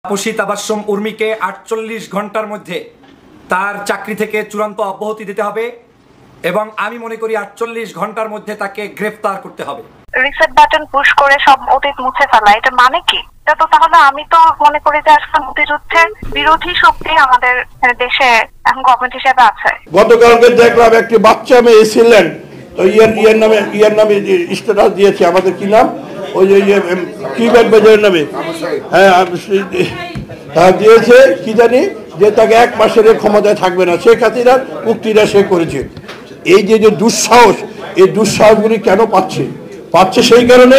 তাপসী তাবাসসুম উর্মিকে ৪৮ ঘন্টার মধ্যে তার চাকরি থেকে চূড়ান্ত অব্যাহতি দিতে হবে এবং আমি মনে করি ৪৮ ঘন্টার মধ্যে তাকে গ্রেফতার করতে হবে। রিসেট বাটন পুশ করে সব অতীত মুছে ফেলা, এটা মানে কি? এটা তো তাহলে আমি তো মনে করি যে আজকে মুক্তিযুদ্ধের বিরোধী শক্তি আমাদের দেশে এখন গভর্নমেন্ট হিসেবে আছে। গতকালকে দেখলাম একটি বাচ্চা মেয়ে ছিলেন, তো ইয়ার নামে স্ট্যাটাস দিয়েছে, আমাদের কি নাম, ওই যে কিবেট বাজারের নামে, হ্যাঁ দিয়েছে কি জানি, যে তাকে 1 মাসের ক্ষমতায় থাকবে না। শেখ হাসিনার উক্তিটা সে করেছে। এই যে দুঃসাহস, এই দুঃসাহসগুলি কেন পাচ্ছে সেই কারণে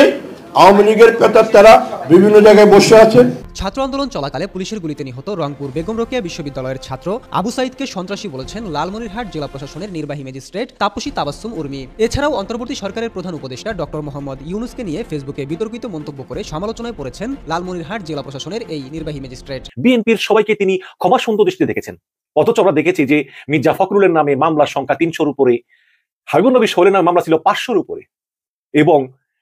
আওয়ামী লীগের তারা বিভিন্ন জায়গায় বসে আছে। ছাত্র আন্দোলন চলাকালে পুলিশের গুলিতে নিহত রংপুর বেগম রোকেয়া বিশ্ববিদ্যালয়ের ছাত্র আবু সাইদকে সন্ত্রাসী বলেছেন লালমনিরহাট জেলা প্রশাসনের নির্বাহী ম্যাজিস্ট্রেট তাপসী তাবাসসুম উর্মি। এছাড়াও অন্তর্বর্তী সরকারের প্রধান উপদেষ্টা ডক্টর মোহাম্মদ ইউনুসকে নিয়ে ফেসবুকে বিতর্কিত মন্তব্য করে সমালোচনায় পড়েছেন লালমনিরহাট জেলা প্রশাসনের এই নির্বাহী ম্যাজিস্ট্রেট। বিএনপির সবাইকে তিনি ক্ষমা সুন্দর দৃষ্টিতে দেখেছেন, অথচ আমরা দেখেছি যে মির্জা ফখরুলের নামে মামলার সংখ্যা ৩০০-র উপরে, হাবিবুন নবী সোহেলের মামলা ছিল ৫০০-র উপরে, এবং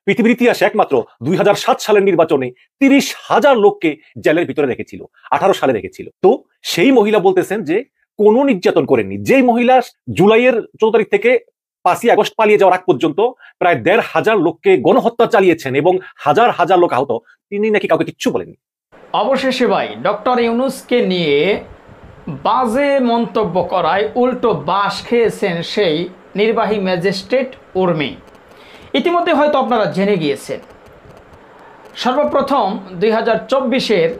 পৃথিবীর ইতিহাসে একমাত্র ২০০৭ সালের নির্বাচনে ৩০,০০০ লোককে জেলের ভিতরে রেখেছিল, ১৮ সালে রেখেছিল। তো সেই মহিলা বলতেছেন যে কোনো নির্যাতন করেননি। যেই মহিলা জুলাইয়ের ১৪ তারিখ থেকে ৫ই আগস্ট পালিয়ে যাওয়ার আগ পর্যন্ত প্রায় ১৫০০ লোককে গণহত্যা চালিয়েছেন এবং হাজার হাজার লোক আহত, তিনি নাকি কাউকে কিচ্ছু বলেননি। অবশেষে ভাই ডক্টর ইউনুসকে নিয়ে বাজে মন্তব্য করায় উল্টো বাঁশ খেয়েছেন সেই নির্বাহী ম্যাজিস্ট্রেট উর্মি। ইতিমধ্যে হয়তো আপনারা জেনে গিয়েছেন, সর্বপ্রথম ২০২৪-এর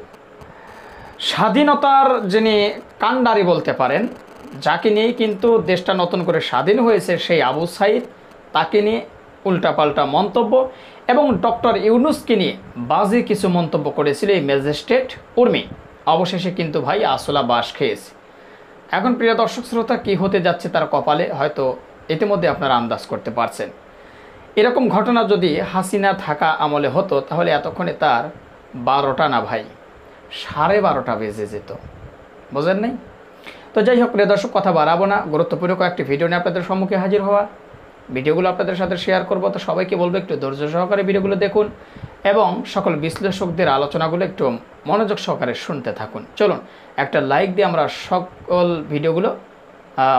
স্বাধীনতার যিনি কাণ্ডারি বলতে পারেন, যাকে নিয়ে কিন্তু দেশটা নতুন করে স্বাধীন হয়েছে, সেই আবু সাইদ, তাকে নিয়ে উল্টাপাল্টা মন্তব্য এবং ডক্টর ইউনুসকে নিয়ে বাজে কিছু মন্তব্য করেছিল এই ম্যাজিস্ট্রেট উর্মি। অবশেষে কিন্তু ভাই আসলা বাঁশ খেয়েছে। এখন প্রিয় দর্শক শ্রোতা, কী হতে যাচ্ছে তার কপালে হয়তো ইতিমধ্যে আপনারা আন্দাজ করতে পারছেন। এরকম ঘটনা যদি হাসিনা থাকা আমলে হতো তাহলে এতক্ষণে তার ১২টা না ভাই 12:30 বেজে যেত, বোঝেন নাই? তো যাই হোক প্রিয় দর্শক, কথা বাড়াবো না, গুরুত্বপূর্ণ কয়েকটি ভিডিও নিয়ে আপনাদের সম্মুখে হাজির হওয়া, ভিডিওগুলো আপনাদের সাথে শেয়ার করব। তো সবাইকে বলবো একটু ধৈর্য সহকারে ভিডিওগুলো দেখুন এবং সকল বিশ্লেষকদের আলোচনাগুলো একটু মনোযোগ সহকারে শুনতে থাকুন। চলুন একটা লাইক দিয়ে আমরা সকল ভিডিওগুলো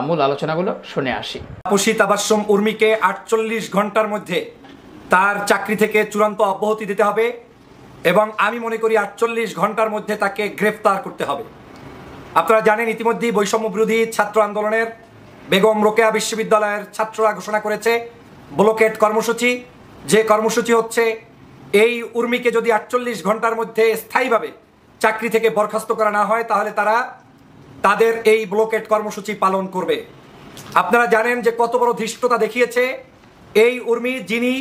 মূল আলোচনাগুলো শুনে আসি। তাপসী তাবাসসুম উর্মিকে ৪৮ ঘন্টার মধ্যে তার চাকরি থেকে চূড়ান্ত অব্যাহতি দিতে হবে এবং আমি মনে করি ৪৮ ঘন্টার মধ্যে তাকে গ্রেফতার করতে হবে। আপনারা জানেন ইতিমধ্যেই বৈষম্য বিরোধী ছাত্র আন্দোলনের বেগম রোকেয়া বিশ্ববিদ্যালয়ের ছাত্ররা ঘোষণা করেছে ব্লকেট কর্মসূচি। যে কর্মসূচি হচ্ছে, এই উর্মিকে যদি ৪৮ ঘন্টার মধ্যে স্থায়ীভাবে চাকরি থেকে বরখাস্ত করা না হয় তাহলে তারা তাদের এই ব্লকেট কর্মসূচি পালন করবে। আপনারা জানেন যে কত বড় ধৃষ্টতা দেখিয়েছে এই উর্মি, যিনি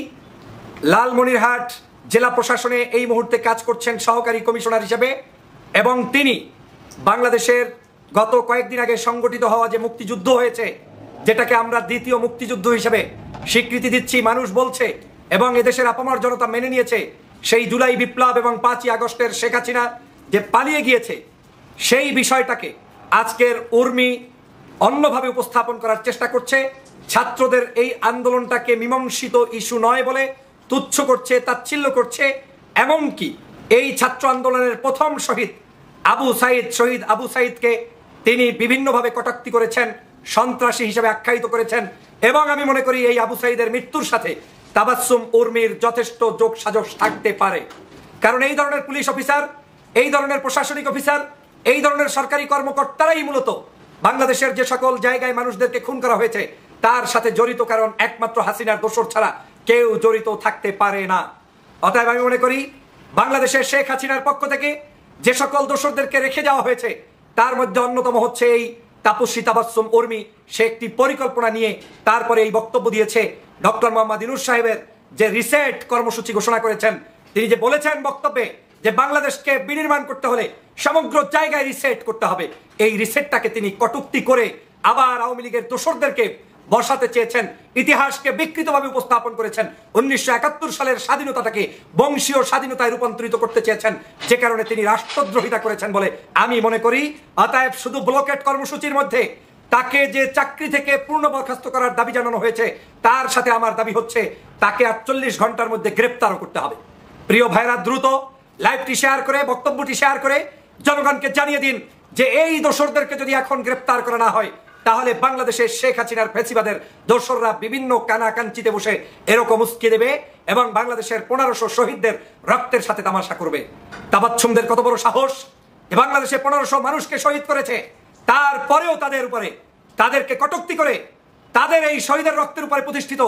লালমনিরহাট জেলা প্রশাসনে এই মুহূর্তে কাজ করছেন সহকারী কমিশনার হিসেবে, এবং তিনি বাংলাদেশের গত কয়েকদিন আগে সংগঠিত হওয়া যে মুক্তিযুদ্ধ হয়েছে, যেটাকে আমরা দ্বিতীয় মুক্তিযুদ্ধ হিসেবে স্বীকৃতি দিচ্ছি, মানুষ বলছে এবং এদেশের আপামর জনতা মেনে নিয়েছে, সেই জুলাই বিপ্লব এবং ৫ই আগস্টের শেখ হাসিনা যে পালিয়ে গিয়েছে, সেই বিষয়টাকে আজকের উর্মি অন্যভাবে উপস্থাপন করার চেষ্টা করছে। ছাত্রদের এই আন্দোলনটাকে মীমাংসিত ইস্যু নয় বলে তুচ্ছ করছে, তাচ্ছিল্য করছে। এমনকি এই ছাত্র আন্দোলনের প্রথম শহীদ আবু সাইদকে তিনি বিভিন্নভাবে কটাক্তি করেছেন, সন্ত্রাসী হিসেবে আখ্যায়িত করেছেন, এবং আমি মনে করি এই আবু সাইদের মৃত্যুর সাথে তাবাসসুম উর্মির যথেষ্ট যোগসাজশ থাকতে পারে। কারণ এই ধরনের পুলিশ অফিসার, এই ধরনের প্রশাসনিক অফিসার, এই ধরনের সরকারি কর্মকর্তারাই মূলত বাংলাদেশের যে সকল জায়গায় মানুষদেরকে খুন করা হয়েছে তার সাথে জড়িত, কারণ একমাত্র হাসিনার দোসর ছাড়া কেউ জড়িত থাকতে পারে না। অতএব আমি মনে করি বাংলাদেশের শেখ হাসিনার পক্ষ থেকে যে সকল দোসরদেরকে রেখে যাওয়া হয়েছে তার মধ্যে অন্যতম হচ্ছে এই তাপসী তাবাসসুম উর্মি। সে একটি পরিকল্পনা নিয়ে তারপরে এই বক্তব্য দিয়েছে। ডক্টর মোহাম্মদ ইউনুস সাহেবের যে রিসেট কর্মসূচি ঘোষণা করেছেন, তিনি যে বলেছেন বক্তব্যে যে বাংলাদেশকে বিনির্মাণ করতে হলে সমগ্র জায়গায় রিসেট করতে হবে, এই রিসেটটাকে তিনি কটূক্তি করে আবার আওয়ামী লীগের দোসরদেরকে বসাতে চেয়েছেন, ইতিহাসকে বিকৃতভাবে উপস্থাপন করেছেন, ১৯৭১ সালের স্বাধীনতাটাকে বংশীয় স্বাধীনতায় রূপান্তরিত করতে চেয়েছেন, যে কারণে তিনি রাষ্ট্রদ্রোহিতা করেছেন বলে আমি মনে করি। অতএব শুধু ব্লকেট কর্মসূচির মধ্যে তাকে যে চাকরি থেকে পূর্ণ বরখাস্ত করার দাবি জানানো হয়েছে, তার সাথে আমার দাবি হচ্ছে তাকে ৪৮ ঘন্টার মধ্যে গ্রেপ্তারও করতে হবে। প্রিয় ভাইরা, দ্রুত লাইভটি শেয়ার করে, বক্তব্যটি শেয়ার করে জনগণকে জানিয়ে দিন যে এই দোসরদেরকে যদি এখন গ্রেপ্তার করা না হয় তাহলে বাংলাদেশের শেখ হাসিনার ফেসিবাদের দোসররা বিভিন্ন কানাকাঞ্চিতে বসে এরকম উস্কে দেবে এবং বাংলাদেশের 1500 শহীদদের রক্তের সাথে তামাশা করবে। তাবাচ্ছুমদের কত বড় সাহস যে বাংলাদেশে 1500 মানুষকে শহীদ করেছে, তারপরেও তাদের উপরে তাদেরকে কটূক্তি করে তাদের এই শহীদের রক্তের উপরে প্রতিষ্ঠিত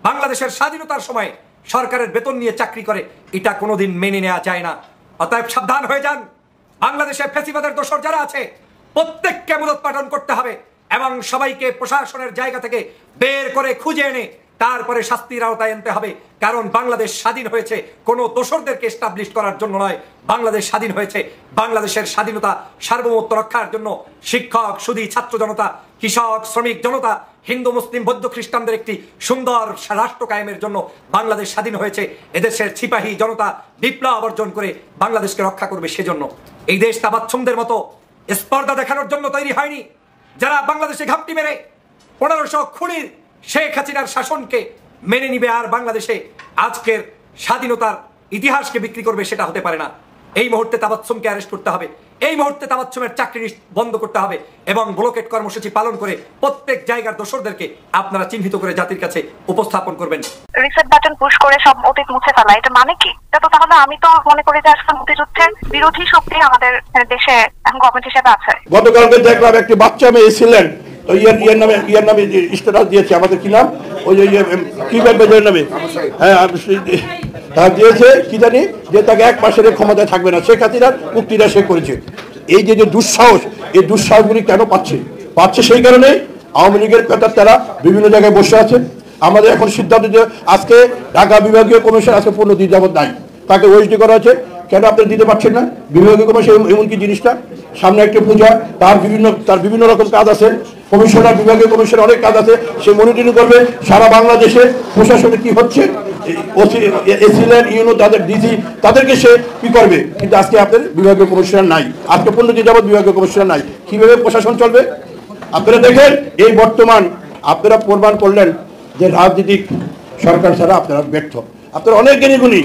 বাংলাদেশের স্বাধীনতার সময় সরকারের বেতন নিয়ে চাকরি করে, এটা কোনোদিন মেনে নেওয়া যায় না। অতএব সাবধান হয়ে যান। বাংলাদেশে ফ্যাসিবাদের দোসর যারা আছে প্রত্যেককে মূলোৎপাটন করতে হবে এবং সবাইকে প্রশাসনের জায়গা থেকে বের করে খুঁজে এনে তারপরে শাস্তির আওতায় আনতে হবে। কারণ বাংলাদেশ স্বাধীন হয়েছে কোনো দোসরদেরকে এস্টাবলিশ করার জন্য নয়, বাংলাদেশ স্বাধীন হয়েছে বাংলাদেশের স্বাধীনতা সার্বভৌমত্ব রক্ষার জন্য। শিক্ষক, সুধী, ছাত্র জনতা, কৃষক, শ্রমিক জনতা, হিন্দু, মুসলিম, বৌদ্ধ, খ্রিস্টানদের একটি সুন্দর রাষ্ট্র কায়েমের জন্য বাংলাদেশ স্বাধীন হয়েছে। এদেশের সিপাহী জনতা বিপ্লব অর্জন করে বাংলাদেশকে রক্ষা করবে। সেজন্য এই দেশ তাবাচ্ছুমদের মতো স্পর্ধা দেখানোর জন্য তৈরি হয়নি। যারা বাংলাদেশে ঘাপটি মেরে 1500 খুনির শেখ হাসিনার শাসনকে মেনে নিবে আর বাংলাদেশে আজকের স্বাধীনতার ইতিহাসকে বিক্রি করবে, সেটা হতে পারে না। এই মুহূর্তে তাবাচ্ছুমকে অ্যারেস্ট করতে হবে, এই মুহূর্তে তাবাচ্ছুমের চাকরি বন্ধ করতে হবে এবং ব্লকেট কর্মসূচি পালন করে প্রত্যেক জায়গার দোসরদেরকে আপনারা চিহ্নিত করে জাতির কাছে উপস্থাপন করবেন। রিসেট বাটন পুশ করে সব অতীত মুছে ফেলা, এটা মানে কি? এটা তো তাহলে আমি তো মনে করি যে আজকে মুক্তিযুদ্ধের বিরোধী শক্তি আমাদের দেশে গভর্নমেন্ট হিসেবে আছে। গতকালকে দেখলাম একটি বাচ্চা মেয়ে ছিলেন, তো ইয়ার নামে স্ট্যাটাস দিয়েছে, আমাদের কি নাম, ওই যে কি বেজের নামে, হ্যাঁ তার দিয়েছে কি জানি, যে তাকে 1 মাসের ক্ষমতায় থাকবে না। শেখ হাসিনার উক্তিটা সে করেছে। এই যে দুঃসাহস, এই দুঃসাহসগুলি কেন পাচ্ছে সেই কারণে আওয়ামী লীগের পেতার তারা বিভিন্ন জায়গায় বসে আছে। আমাদের এখন সিদ্ধান্ত যে আজকে ঢাকা বিভাগীয় কমিশন আজকে 15 দিন যাবত নাই, তাকে ওএসডি করা আছে। কেন আপনারা দিতে পারছেন না? বিভাগীয় কমিশন এমনকি জিনিসটা সামনে একটা পূজা, তার বিভিন্ন রকম কাজ আছে। কমিশনার, বিভাগীয় কমিশনের অনেক কাজ আছে, সে মনিটরিং করবে সারা বাংলাদেশে প্রশাসনে কি হচ্ছে। এসিলেন ইউনো তাদের ডিসি তাদেরকে সে কি করবে, কিন্তু আজকে আপনাদের বিভাগীয় কমিশনার নাই। আজকে 15 দিন যাবত বিভাগীয় কমিশনার নাই, কিভাবে প্রশাসন চলবে? আপনারা দেখেন এই বর্তমান আপনারা প্রমাণ করলেন যে রাজনৈতিক সরকার ছাড়া আপনারা ব্যর্থ। আপনারা অনেক জ্ঞানী গুণী,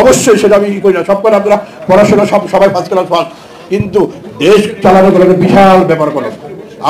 অবশ্যই সেটা আমি করি না, সব করে আপনারা পড়াশোনা সবাই ফার্স্ট ক্লাস ফার্স্ট, কিন্তু দেশ চালানো করেন বিশাল ব্যাপার করেন।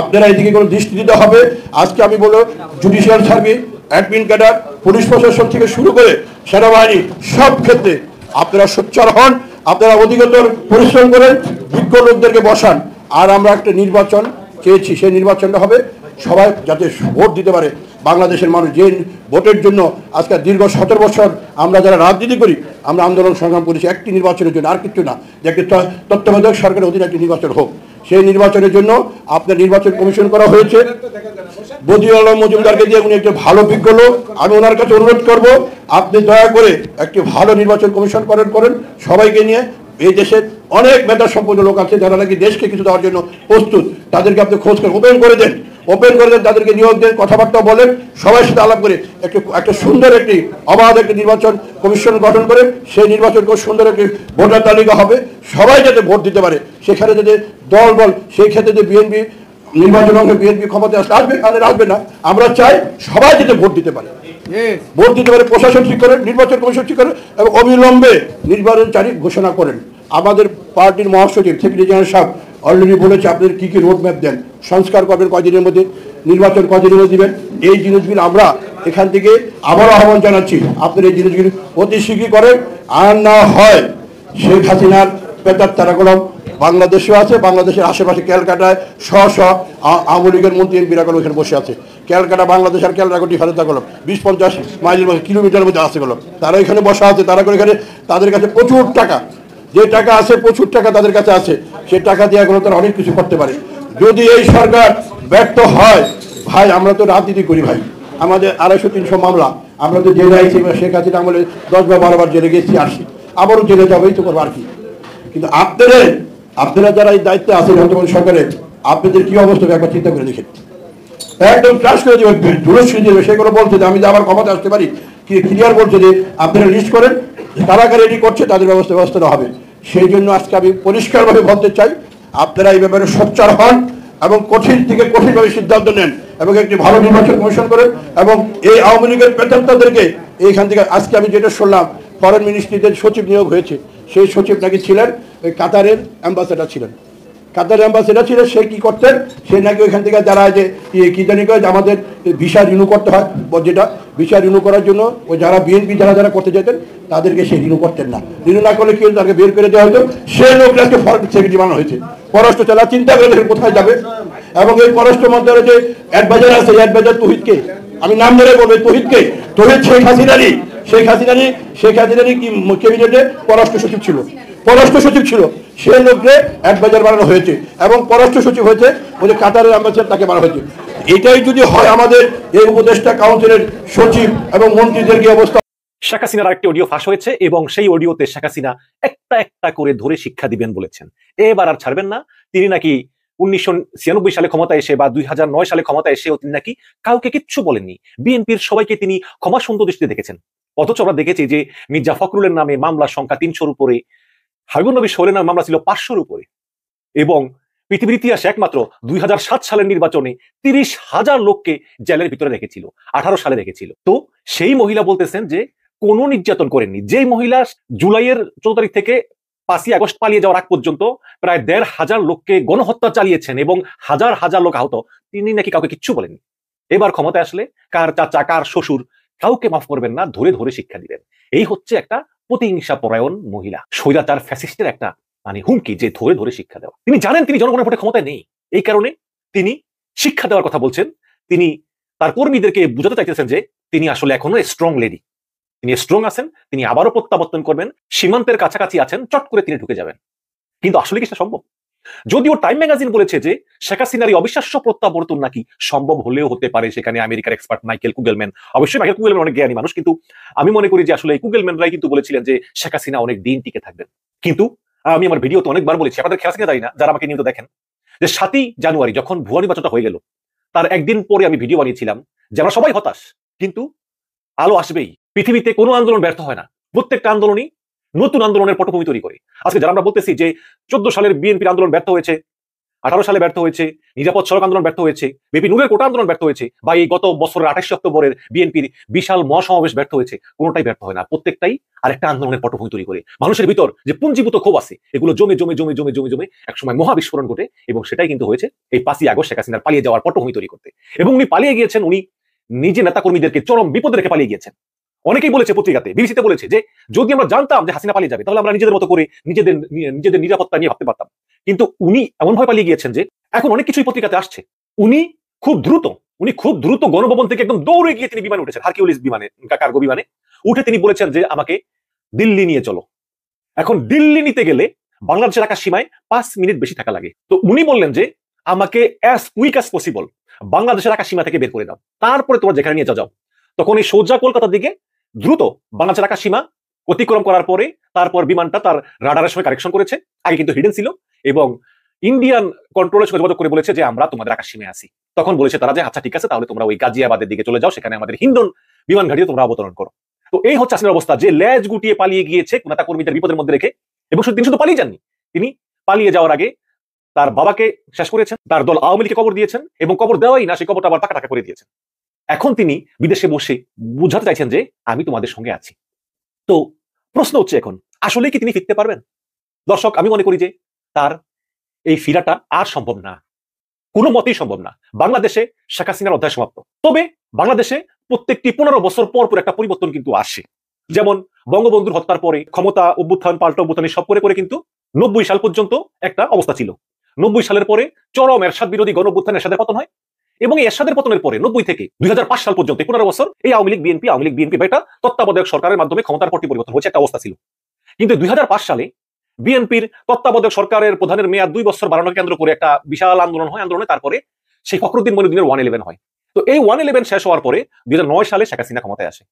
আপনারা এদিকে কোনো দৃষ্টি দিতে হবে। আজকে আমি বলবো judicial service, admin cadre, police প্রশাসন থেকে শুরু করে সেনাবাহিনী সব ক্ষেত্রে আপনারা সোচ্চার হন, আপনারা অধিকতর পরিশ্রম করেন, বিজ্ঞ লোকদেরকে বসান। আর আমরা একটা নির্বাচন চেয়েছি, সেই নির্বাচনটা হবে সবাই যাতে ভোট দিতে পারে। বাংলাদেশের মানুষ যে ভোটের জন্য আজকে দীর্ঘ 17 বছর আমরা যারা রাজনীতি করি, আমরা আন্দোলন সংগ্রাম করেছি একটি নির্বাচনের জন্য, আর কিছু না, যে একটি তত্ত্বাবধায়ক সরকারের অধীনে একটি নির্বাচন হোক। সেই নির্বাচনের জন্য আপনার নির্বাচন কমিশন করা হয়েছে বদিউল আলম মজুমদারকে দিয়ে, উনি একটি ভালো বিজ্ঞ লোক। আমি ওনার কাছে অনুরোধ করব আপনি দয়া করে একটি ভালো নির্বাচন কমিশন করেন সবাইকে নিয়ে। এই দেশের অনেক মেধা সম্পন্ন লোক আছে যারা নাকি দেশকে কিছু দেওয়ার জন্য প্রস্তুত, তাদেরকে আপনি খোঁজ করে ওপেন করে দেন, তাদেরকে নিয়োগ দেন, কথাবার্তা বলেন, সবার সাথে আলাপ করে একটা সুন্দর একটি অবাধ একটি নির্বাচন কমিশন গঠন করেন। সেই নির্বাচন করে সুন্দর একটি ভোটার তালিকা হবে, সবাই যাতে ভোট দিতে পারে। সেখানে যদি দল বল, সেই ক্ষেত্রে যে বিএনপি নির্বাচন অংশে বিএনপি ক্ষমতায় আসবে তাদের আসবে না, আমরা চাই সবাই যাতে ভোট দিতে পারে, প্রশাসন ঠিক করেন, নির্বাচন কমিশন ঠিক করেন এবং অবিলম্বে নির্বাচন তারিখ ঘোষণা করেন। আমাদের পার্টির মহাসচিব সেক্রেটারি জেনারেল সাহেব অলরেডি বলেছে আপনাদের কী কী রোড ম্যাপ দেন, সংস্কার করবেন কয়দিনের মধ্যে, নির্বাচন কয়দিনের মধ্যে দিবেন। এই জিনিসগুলো আমরা এখান থেকে আবারও আহ্বান জানাচ্ছি, আপনারা এই জিনিসগুলি অতি শীঘ্রই করেন। আর না হয় শেখ হাসিনার পেতার তারাকলম বাংলাদেশেও আছে, বাংলাদেশের আশেপাশে ক্যালকাটায় আওয়ামী লীগের মন্ত্রী এমপিরা কলম এখানে বসে আছে। ক্যালকাটা বাংলাদেশ আর ক্যালকাটা ডিফারেন্স কলম 20-50 মাইলের মধ্যে কিলোমিটারের মধ্যে আছে কলম, তারা এখানে বসা আছে। তারা করে এখানে তাদের কাছে প্রচুর টাকা, যে টাকা আছে প্রচুর টাকা তাদের কাছে আছে, সেই টাকা দিয়ে এগুলো তারা অনেক কিছু করতে পারে। যদি এই সরকার ব্যর্থ হয়, ভাই আমরা তো রাজনীতি করি ভাই, আমাদের 250-300 মামলা, আমরা তো জেলে আইছি, শেখ হাসিনা আমলে 10 বা 12 বার জেলে গেছি, আসি, আবারও জেলে যাবেই তো করবো আর কি। কিন্তু আপনারা যারা এই দায়িত্বে আছেন বর্তমান সরকারের, আপনাদের কি অবস্থা একবার চিন্তা করে দেখেন। একদম ট্রাস্ট করে দেবেন, জুলুসি দেবে, সেগুলো বলছে যে আমি যে আবার ক্ষমতা আসতে পারি, ক্লিয়ার বলছে যে আপনারা লিস্ট করেন, কারা কারা রেডি করছে তাদের ব্যবস্থা হবে। সেই জন্য আজকে আমি পরিষ্কারভাবে বলতে চাই, আপনারা এই ব্যাপারে সোচ্চার হন এবং কঠিন থেকে কঠিনভাবে সিদ্ধান্ত নেন এবং একটি ভালো নির্বাচন কমিশন করেন এবং এই আওয়ামী লীগের পেতাত্তাদেরকে এইখান থেকে, আজকে আমি যেটা শুনলাম ফরেন মিনিস্ট্রিতে সচিব নিয়োগ হয়েছে, সেই সচিব নাকি ছিলেন ওই কাতারের অ্যাম্বাসেডার ছিলেন। কাতারের অ্যাম্বাসেডার ছিলেন, সে কি করতেন, সে নাকি ওইখান থেকে যারা যে কি জানি করে আমাদের ভিসা রিনিউ করতে হয়, যেটা ভিসা রিনিউ করার জন্য ওই যারা বিএনপি যারা করতে যেতেন তাদেরকে সে রিনিউ করতেন না। রিনিউ না করলে কি তাকে বের করে দেওয়া হতো। সে লোকটাকে ফরেন সেক্রেটারি বানানো হয়েছে। পররাষ্ট্র চালা চিন্তা করে দেখেন কোথায় যাবে। এবং এই পররাষ্ট্র মন্ত্রণালয়ের যে অ্যাডভাইজার আছে, অ্যাডভাইজার তৌহিদকে আমি নাম ধরে বলবো, তৌহিদকে, তৌহিদ শেখ হাসিনারই কি ক্যাবিনেটে পররাষ্ট্র সচিব ছিল, সে লোককে অ্যাডভাইজার বানানো হয়েছে এবং পররাষ্ট্র সচিব হয়েছে ওই যে কাতারের অ্যাম্বাসেডার তাকে বানানো হয়েছে। এটাই যদি হয় আমাদের এই উপদেষ্টা কাউন্সিলের সচিব এবং মন্ত্রীদের কি অবস্থা। শেখ হাসিনার আরেকটি অডিও ফাঁস হয়েছে এবং সেই অডিওতে শেখ হাসিনা একটা একটা করে ধরে শিক্ষা দিবেন বলেছেন। এবার আর ছাড়বেন না। তিনি নাকি 1996 সালে ক্ষমতায় এসে বা 2009 সালে ক্ষমতায় এসেও তিনি নাকি কাউকে কিচ্ছু বলেননি। বিএনপির সবাইকে তিনি ক্ষমা সুন্দর দৃষ্টিতে দেখেছেন। অথচ আমরা দেখেছি যে মির্জা ফখরুলের নামে মামলার সংখ্যা 300-র উপরে, হাবিবুন নবী সোহেলের নামে মামলা ছিল 500-র উপরে, এবং পৃথিবীর ইতিহাসে একমাত্র 2007 সালের নির্বাচনে 30,000 লোককে জেলের ভিতরে রেখেছিল, 18 সালে রেখেছিল। তো সেই মহিলা বলতেছেন যে কোনো নির্যাতন করেননি। যেই মহিলা জুলাইয়ের 14 তারিখ থেকে 5ই আগস্ট পালিয়ে যাওয়ার আগ পর্যন্ত প্রায় 1,500 লোককে গণহত্যা চালিয়েছেন এবং হাজার হাজার লোক আহত, তিনি নাকি কাউকে কিচ্ছু বলেননি। এবার ক্ষমতায় আসলে কার চাচা কার শ্বশুর কাউকে মাফ করবেন না, ধরে ধরে শিক্ষা দিবেন। এই হচ্ছে একটা প্রতিহিংসা পরায়ণ মহিলা, স্বৈরাচার ফ্যাসিস্টের একটা হুমকি, যে ধরে ধরে শিক্ষা দেওয়া। তিনি জানেন তিনি জনগণের ভোটে ক্ষমতায় নেই, এই কারণে তিনি শিক্ষা দেওয়ার কথা বলছেন। তিনি তার কর্মীদেরকে বুঝাতে চাইতেছেন যে তিনি আসলে এখনো স্ট্রং লেডি, তিনি স্ট্রং আছেন, তিনি আবারও প্রত্যাবর্তন করবেন, সীমান্তের কাছাকাছি আছেন, চট করে তিনি ঢুকে যাবেন। কিন্তু আসলে কি সেটা সম্ভব? যদিও টাইম ম্যাগাজিন বলেছে যে শেখ হাসিনার অবিশ্বাস্য প্রত্যাবর্তন নাকি সম্ভব হলেও হতে পারে, সেখানে আমেরিকার এক্সপার্ট মাইকেল কুগেলম্যান, অবশ্যই মাইকেল কুগেলম্যান অনেক জ্ঞানী মানুষ, কিন্তু আমি মনে করি যে আসলে এই কুগেলম্যানরাই কিন্তু বলেছিলেন যে শেখ হাসিনা অনেক দিন টিকে থাকবেন। কিন্তু আমি আমার ভিডিওতে অনেকবার বলেছি, আপনাদের খেলা জানি না যারা আমাকে নিয়মিত দেখেন, যে 7ই জানুয়ারি যখন ভুয়া নির্বাচনটা হয়ে গেল তার একদিন পরে আমি ভিডিও বানিয়েছিলাম যে আমরা সবাই হতাশ, কিন্তু আলো আসবেই। পৃথিবীতে কোনো আন্দোলন ব্যর্থ হয় না, প্রত্যেকটা আন্দোলনই নতুন আন্দোলনের পটভূমি তৈরি করে। আজকে যারা আমরা বলতেছি যে 14 সালের বিএনপির আন্দোলন ব্যর্থ হয়েছে, 18 সালে ব্যর্থ হয়েছে, নিরাপদ সড়ক আন্দোলন ব্যর্থ হয়েছে, বিপি নুরের কোটা আন্দোলন ব্যর্থ হয়েছে, বা এই গত বছরের 28 অক্টোবরের বিএনপির বিশাল মহাসমাবেশ ব্যর্থ হয়েছে, কোনোটাই ব্যর্থ হয় না। প্রত্যেকটাই আরেকটা আন্দোলনের পটভূমি তৈরি করে। মানুষের ভিতর যে পুঞ্জীভূত ক্ষোভ আছে এগুলো জমে জমে জমে জমে জমে জমে একসময় মহাবিস্ফোরণ ঘটে, এবং সেটাই কিন্তু হয়েছে এই 5ই আগস্ট শেখ হাসিনার পালিয়ে যাওয়ার পটভূমি তৈরি করতে। এবং উনি পালিয়ে গিয়েছেন, উনি নিজে নেতাকর্মীদেরকে চরম বিপদে রেখে পালিয়ে গিয়েছেন। অনেকেই বলেছে, পত্রিকাতে বিবিসিতে বলেছে যে যদি আমরা জানতাম যে হাসিনা পালিয়ে যাবে তাহলে আমরা নিজেদের মতো করে নিজেদের নিরাপত্তা নিয়ে ভাবতে পারতাম। কিন্তু উনি এমন ভাবে পালিয়ে গিয়েছেন যে এখন অনেক কিছুই পত্রিকাতে আসছে। উনি খুব দ্রুত গণভবন থেকে একদম দৌড়ে গিয়ে তিনি বিমানে উঠেছেন, হারকিউলিস বিমানে, কার্গো বিমানে উঠে তিনি বলেছেন যে আমাকে দিল্লি নিয়ে চলো। এখন দিল্লি নিতে গেলে বাংলাদেশের আকাশ সীমায় 5 মিনিট বেশি থাকা লাগে। তো উনি বললেন যে আমাকে অ্যাজ কুইক অ্যাজ পসিবল বাংলাদেশের আকাশ সীমা থেকে বের করে দাও, তারপরে তোমার যেখানে নিয়ে যাও। তখন এই সোজা কলকাতার দিকে দ্রুত বাংলাদেশের আকাশ সীমা অতিক্রম করার পরে তারপর বিমানটা তার রাডারের সঙ্গে কারেকশন করেছে, আগে কিন্তু হিডেন ছিল, এবং ইন্ডিয়ান কন্ট্রোলের সঙ্গে যোগাযোগ করে বলেছে যে আমরা তোমাদের আকাশ সীমায় আছি। তখন বলেছে তারা যে আচ্ছা ঠিক আছে, তাহলে তোমরা ওই গাজিয়াবাদের দিকে চলে যাও, সেখানে আমাদের হিন্ডন বিমান ঘাঁটিতে তোমরা অবতরণ করো। তো এই হচ্ছে হাসিনার অবস্থা, যে লেজ গুটিয়ে পালিয়ে গিয়েছে নেতা কর্মীদের বিপদের মধ্যে রেখে। এবং তিনি শুধু পালিয়ে যাননি, তিনি পালিয়ে যাওয়ার আগে তার বাবাকে শেষ করেছেন, তার দল আওয়ামী লীগকে কবর দিয়েছেন, এবং কবর দেওয়াই না, সেই কবরটা আবার টাকা করে দিয়েছেন। এখন তিনি বিদেশে বসে বুঝাতে চাইছেন যে আমি তোমাদের সঙ্গে আছি। তো প্রশ্ন হচ্ছে এখন আসলে কি তিনি ফিরতে পারবেন? দর্শক, আমি মনে করি যে তার এই ফিরাটা আর সম্ভব না, কোনো মতেই সম্ভব না। বাংলাদেশে শেখ হাসিনার অধ্যায় সমাপ্ত। তবে বাংলাদেশে প্রত্যেকটি 15 বছর পর পর একটা পরিবর্তন কিন্তু আসে। যেমন বঙ্গবন্ধুর হত্যার পরে ক্ষমতা অভ্যুত্থান পাল্টা অভ্যুত্থান সব করে করে কিন্তু 90 সাল পর্যন্ত একটা অবস্থা ছিল। 90 সালের পরে চরম এরশাদ বিরোধী গণ অভ্যুত্থান এরশাদের পতন হয়, এবং এই এরশাদের পতনের পরে 90 থেকে 2005 সাল পর্যন্ত 15 বছর এই আওয়ামী লীগ বিএনপি একটা তত্ত্বাবধায়ক সরকারের মাধ্যমে ক্ষমতার পরিবর্তন হয়েছে, একটা অবস্থা ছিল। কিন্তু 2005 সালে বিএনপির তত্ত্বাবধায়ক সরকারের প্রধানের মেয়াদ 2 বছর বাড়ানোর কেন্দ্র করে একটা বিশাল আন্দোলন হয়। আন্দোলনে তারপরে সেই ফখরুদ্দিন মনিউদ্দিনের 111 হয়। তো এই 111 শেষ হওয়ার পরে 2009 সালে শেখ হাসিনা ক্ষমতায় আসে,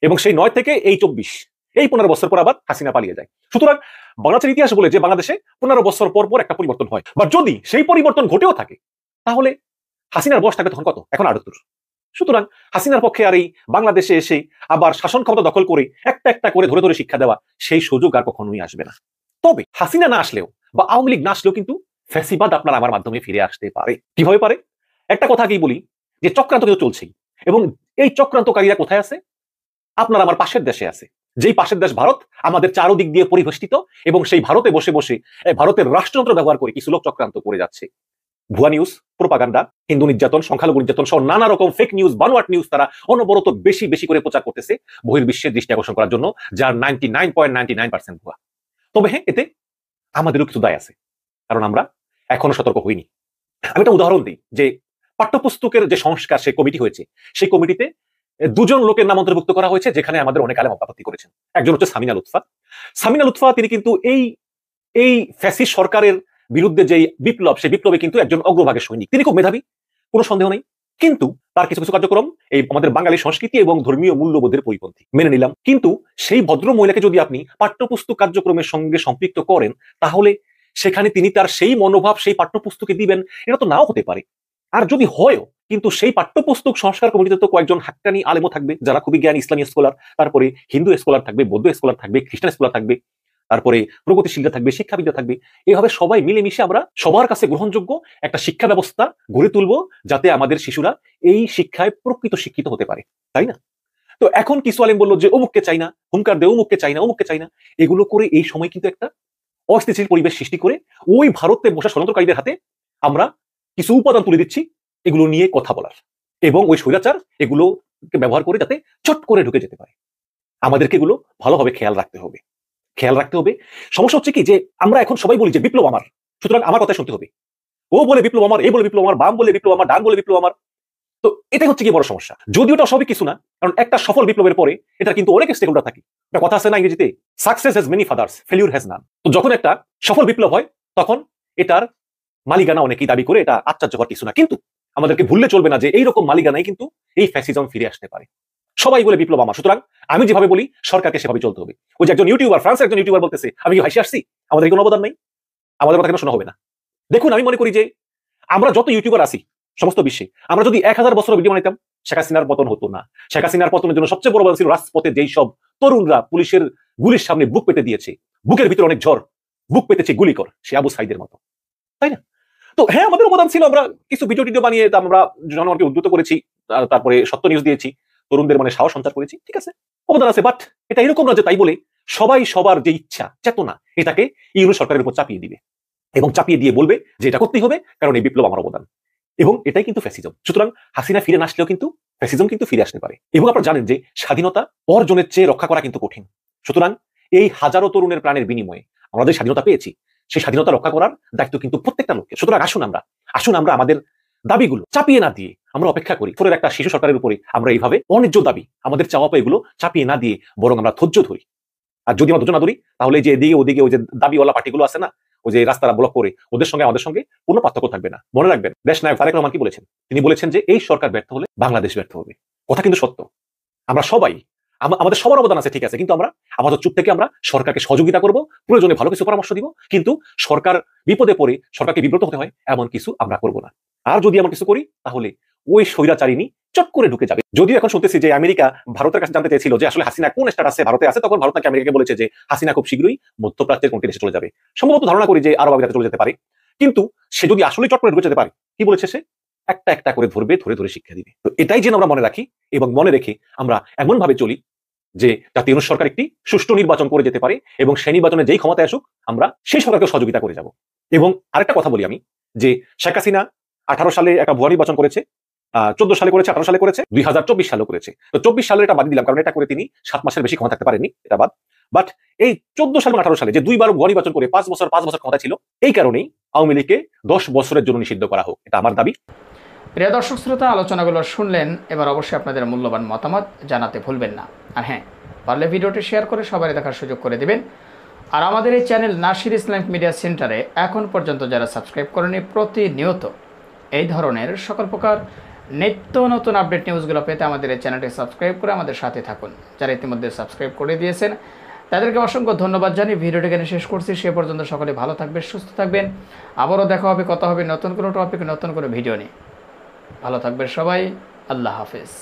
এবং সেই 9 থেকে এই 24 এই 15 বছর পর আবার হাসিনা পালিয়ে যায়। সুতরাং বাংলাদেশের ইতিহাস বলে যে বাংলাদেশে 15 বছর পর পর একটা পরিবর্তন হয়, বা যদি সেই পরিবর্তন ঘটেও থাকে তাহলে হাসিনার বয়স থাকবে তখন কত? এখন 78। সুতরাং হাসিনার পক্ষে আর এই বাংলাদেশে এসে আবার শাসন ক্ষমতা দখল করে একটা একটা করে ধরে ধরে শিক্ষা দেওয়া, সেই সুযোগ আর কখনোই আসবে না। তবে হাসিনা না আসলেও বা আওয়ামী লীগ না আসলেও কিন্তু ফ্যাসিবাদ আপনার আমার মাধ্যমে ফিরে আসতে পারে। কিভাবে পারে? একটা কথা আগেই বলি যে চক্রান্ত কিন্তু চলছেই, এবং এই চক্রান্তকারীরা কোথায় আছে? আপনার আমার পাশের দেশে আছে। যেই পাশের দেশ ভারত আমাদের চারদিক দিয়ে পরিবেষ্টিত, এবং সেই ভারতে বসে বসে ভারতের রাষ্ট্রযন্ত্র ব্যবহার করে কিছু লোক চক্রান্ত করে যাচ্ছে। ভুয়া নিউজ, প্রোপাগান্ডা, হিন্দু নির্যাতন, সংখ্যালঘু নির্যাতন সহ নানা রকম ফেক নিউজ, বানোয়াট নিউজ তারা অনবরত বেশি বেশি করে প্রচার করতেছে বহির্বিশ্বের দৃষ্টি আকর্ষণ করার জন্য, যার 99.99% ভুয়া। তবে হ্যাঁ, এতে আমাদেরও কিছু দায় আছে, কারণ আমরা এখনো সতর্ক হইনি। আমি একটা উদাহরণ দিই, যে পাঠ্যপুস্তকের যে সংস্কার সেই কমিটি হয়েছে, সেই কমিটিতে দুজন লোকের নাম অন্তর্ভুক্ত করা হয়েছে, যেখানে আমাদের অনেক আলেম আপত্তি করেছেন। একজন হচ্ছে সামিনা লুৎফা। সামিনা লুৎফা তিনি কিন্তু এই ফ্যাসিস্ট সরকারের বিরুদ্ধে যে বিপ্লব, সেই বিপ্লবে কিন্তু একজন অগ্রভাগের সৈনিক। তিনি খুব মেধাবী, কোনো সন্দেহ নেই, কিন্তু তার কিছু কিছু কার্যক্রম এই আমাদের বাঙালি সংস্কৃতি এবং ধর্মীয় মূল্যবোধের পরিপন্থী, মেনে নিলাম। কিন্তু সেই ভদ্র মহিলাকে যদি আপনি পাঠ্যপুস্তক কার্যক্রমের সঙ্গে সম্পৃক্ত করেন, তাহলে সেখানে তিনি তার সেই মনোভাব সেই পাঠ্যপুস্তকে দিবেন, এটা তো নাও হতে পারে। আর যদি হয়ও, কিন্তু সেই পাঠ্যপুস্তক সংস্কার কমিটিতে তো কয়েকজন হাক্কানি আলেমও থাকবে, যারা খুবই জ্ঞানী ইসলামী স্কলার, তারপরে হিন্দু স্কলার থাকবে, বৌদ্ধ স্কলার থাকবে, খ্রিস্টান স্কলার থাকবে, তারপরে প্রগতিশীলরা থাকবে, শিক্ষাবিদরা থাকবে। এইভাবে সবাই মিলেমিশে আমরা সবার কাছে গ্রহণযোগ্য একটা শিক্ষা ব্যবস্থা গড়ে তুলবো, যাতে আমাদের শিশুরা এই শিক্ষায় প্রকৃত শিক্ষিত হতে পারে, তাই না? তো এখন কিছু আলেম বললো যে অমুককে চাই না, হুঙ্কার দে, অমুককে চাই না, অমুককে চাই না। এগুলো করে এই সময় কিন্তু একটা অস্থিতিশীল পরিবেশ সৃষ্টি করে ওই ভারতে বসা ষড়যন্ত্রকারীদের হাতে আমরা কিছু উপাদান তুলে দিচ্ছি এগুলো নিয়ে কথা বলার, এবং ওই স্বৈরাচার এগুলোকে ব্যবহার করে যাতে চট করে ঢুকে যেতে পারে। আমাদেরকে এগুলো ভালোভাবে খেয়াল রাখতে হবে। সমস্যা হচ্ছে কি, যে আমরা এখন সবাই বলি যে বিপ্লব আমার, সুতরাং আমার কথা শুনতে হবে। ও বলে বিপ্লব আমার, এ বলে বিপ্লব আমার, বাম বলে বিপ্লব আমার, ডান বলে বিপ্লব আমার। তো এটাই হচ্ছে কি বড় সমস্যা। যদিও এটা সবই কিছু না, কারণ একটা সফল বিপ্লবের পরে এটা কিন্তু অনেক স্টেক হোল্ডার থাকে। একটা কথা আছে না ইংরেজিতে, success has many fathers, failure has none. তো যখন একটা সফল বিপ্লব হয়, তখন এটার মালিকানা অনেকেই দাবি করে, এটা আশ্চর্য হওয়ার কিছু না। কিন্তু আমাদেরকে ভুললে চলবে না যে এইরকম মালিকানাই কিন্তু এই ফ্যাসিজম ফিরে আসতে পারে। সবাই বলে বিপ্লব আমার, সুতরাং আমি যেভাবে বলি সরকারকে সেভাবে চলতে হবে। ওই যে একজন ইউটিউবার, ফ্রান্সের একজন ইউটিউবার বলতেছে, আমি কি হাসি আসছি? আমাদের কোনো অবদান নাই, আমাদের কথা কেন শোনা হবে না? দেখুন, আমি মনে করি যে আমরা যত ইউটিউবার আছি সমস্ত বিশ্বে, আমরা যদি 1000 বছর ভিডিও বানাইতাম, শেখ হাসিনার পতন হতো না। শেখ হাসিনার পতনের জন্য সবচেয়ে বড় ছিল রাজপথে যেই সব তরুণরা পুলিশের গুলির সামনে বুক পেতে দিয়েছে, বুকের ভিতরে অনেক ঝড়, বুক পেতেছে গুলিকর, সে আবু সাইদের মতো, তাই না? তো হ্যাঁ, আমাদের অবদান ছিল, আমরা কিছু ভিডিও টিডিও বানিয়ে আমরা জনগণকে উদ্বুদ্ধ করেছি, তারপরে সত্য নিউজ দিয়েছি, তরুণদের মানে সাহস সঞ্চার করেছি, ঠিক আছে, অবদান আছে। বাট এটা এরকম না যে তাই বলে সবাই সবার যে ইচ্ছা চেতনা এটাকে ইউনিট সরকারের উপর চাপিয়ে দিবে, এবং চাপিয়ে দিয়ে বলবে যে এটা করতেই হবে, কারণ এই বিপ্লব আমার অবদান। এবং এটাই কিন্তু ফ্যাসিজম। সুতরাং হাসিনা ফিরে না আসলেও কিন্তু ফ্যাসিজম কিন্তু ফিরে আসতে পারে। এবং আপনারা জানেন যে স্বাধীনতা অর্জনের চেয়ে রক্ষা করা কিন্তু কঠিন। সুতরাং এই হাজারো তরুণের প্রাণের বিনিময়ে আমরা যে স্বাধীনতা পেয়েছি, সেই স্বাধীনতা রক্ষা করার দায়িত্ব কিন্তু প্রত্যেকটা লোকের। সুতরাং আসুন আমরা আমাদের দাবিগুলো চাপিয়ে না দিয়ে আমরা অপেক্ষা করি। ফোরের একটা শিশু সরকারের উপরে আমরা এইভাবে অন্যায্য দাবি, আমাদের চাওয়া পাওয়া এগুলো চাপিয়ে না দিয়ে বরং আমরা ধৈর্য ধরি। আর যদি আমরা ধৈর্য না ধরি, তাহলে যে এদিকে ওদিকে ওই যে দাবিওয়ালা পার্টিগুলো আছে না, ওই যে রাস্তাটা ব্লক করে, ওদের সঙ্গে আমাদের সঙ্গে কোনো পার্থক্য থাকবে না। মনে রাখবেন, দেশ নায়ক তারেক রহমান কি বলেছেন? তিনি বলেছেন যে এই সরকার ব্যর্থ হলে বাংলাদেশ ব্যর্থ হবে। কথা কিন্তু সত্য। আমরা সবাই, আমাদের সবার অবদান আছে, ঠিক আছে, কিন্তু আমরা আমাদের চুপ থেকে আমরা সরকারকে সহযোগিতা করব, প্রয়োজনে ভালো কিছু পরামর্শ দিব, কিন্তু সরকার বিপদে পড়ে সরকারকে বিব্রত হতে হয় এমন কিছু আমরা করব না। আর যদি এমন কিছু করি, তাহলে ওই স্বৈরাচারিণী চট করে ঢুকে যাবে। যদিও এখন শুনতেছি যে আমেরিকা ভারতের কাছে জানতে চেয়েছিল যে আসলে হাসিনা কোন স্ট্যাটাসে ভারতে আছে, তখন ভারত নাকি আমেরিকাকে বলেছে যে হাসিনা খুব শীঘ্রই মধ্যপ্রাচ্যের কোন দেশে চলে যাবে। সম্ভবত ধারণা করি যে আরব আমিরাতে চলে যেতে পারে। কিন্তু সে যদি আসলে চট করে ঢুকে যেতে পারে, কি বলেছে সে? একটা একটা করে ধরবে, ধরে ধরে শিক্ষা দিবে। তো এটাই যেন আমরা মনে রাখি, এবং মনে রেখে আমরা এমন ভাবে চলি যে জাতীয় সরকার একটি সুষ্ঠু নির্বাচন করে যেতে পারে, এবং সেই নির্বাচনে যেই ক্ষমতায় আসুক আমরা সেই সরকারকে সহযোগিতা করে যাব। এবং আরেকটা কথা বলি আমি, যে শেখ হাসিনা 18 সালে একটা ভুয়া নির্বাচন করেছে, 14 সালে করেছে, 18 সালে করেছে, 2024 সালেও করেছে। তো 24 সালে এটা বাদ দিলাম, কারণ এটা করে তিনি 7 মাসের বেশি ক্ষমতা থাকতে পারেননি, এটা বাদ। বাট এই 14 সাল এবং 18 সালে যে দুইবার ভুয়া নির্বাচন করে 5 বছর ক্ষমতা ছিল, এই কারণেই আওয়ামী লীগকে 10 বছরের জন্য নিষিদ্ধ করা হোক, এটা আমার দাবি। প্রিয় দর্শক শ্রোতা, আলোচনাগুলো শুনলেন। এবার অবশ্যই আপনাদের মূল্যবান মতামত জানাতে ভুলবেন না। আর হ্যাঁ, পারলে ভিডিওটি শেয়ার করে সবাই দেখার সুযোগ করে দিবেন। আর আমাদের এই চ্যানেল নাসির ইসলামিক মিডিয়া সেন্টারে এখন পর্যন্ত যারা সাবস্ক্রাইব করেনি, প্রতিনিয়ত এই ধরনের সকল প্রকার নিত্য নতুন আপডেট নিউজগুলো পেতে আমাদের এই চ্যানেলটি সাবস্ক্রাইব করে আমাদের সাথে থাকুন। যারা ইতিমধ্যে সাবস্ক্রাইব করে দিয়েছেন তাদেরকে অসংখ্য ধন্যবাদ জানিয়ে ভিডিওটি এখানে শেষ করছি। সে পর্যন্ত সকলে ভালো থাকবেন, সুস্থ থাকবেন। আবারও দেখা হবে, কথা হবে নতুন কোনো টপিক, নতুন কোনো ভিডিও নিয়ে। ভালো থাকবেন সবাই। আল্লাহ হাফেজ।